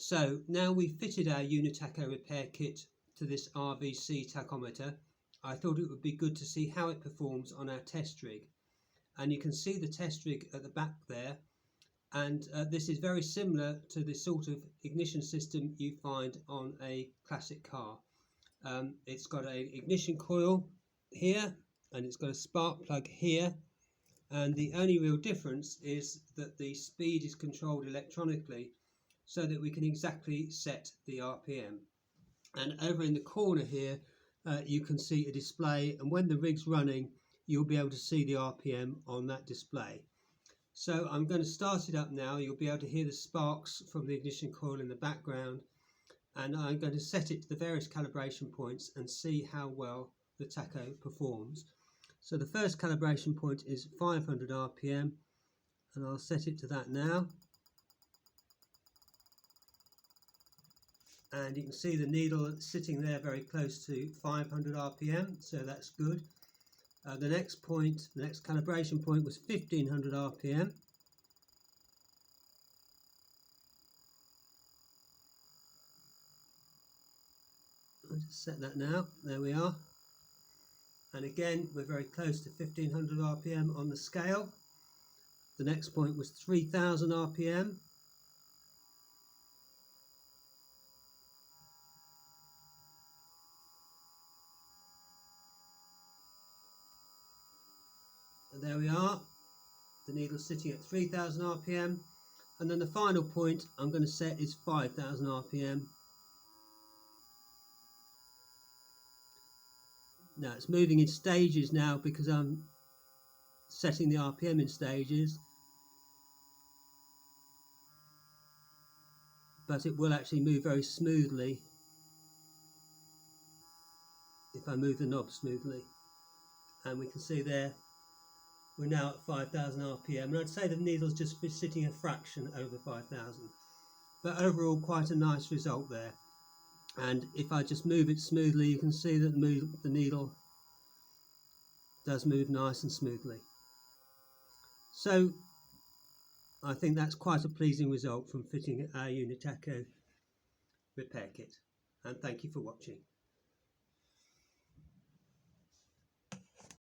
So now we've fitted our UniTacho repair kit to this RVC tachometer, I thought it would be good to see how it performs on our test rig. And you can see the test rig at the back there, and this is very similar to the sort of ignition system you find on a classic car. It's got an ignition coil here, and it's got a spark plug here, and the only real difference is that the speed is controlled electronically so that we can exactly set the RPM. And over in the corner here you can see a display, and when the rig's running you'll be able to see the RPM on that display. So I'm going to start it up now. You'll be able to hear the sparks from the ignition coil in the background, and I'm going to set it to the various calibration points and see how well the tacho performs. So the first calibration point is 500 RPM, and I'll set it to that now. And you can see the needle sitting there very close to 500 RPM, so that's good. The next calibration point was 1500 RPM. I'll just set that now, there we are. And again, we're very close to 1500 RPM on the scale. The next point was 3000 RPM. And there we are, the needle sitting at 3000 RPM. And then the final point I'm going to set is 5000 RPM. Now it's moving in stages now because I'm setting the RPM in stages, but it will actually move very smoothly if I move the knob smoothly. And we can see there we're now at 5000 RPM, and I'd say the needle's just sitting a fraction over 5000, but overall quite a nice result there. And if I just move it smoothly, you can see that the needle does move nice and smoothly. So I think that's quite a pleasing result from fitting our UniTacho repair kit, and thank you for watching.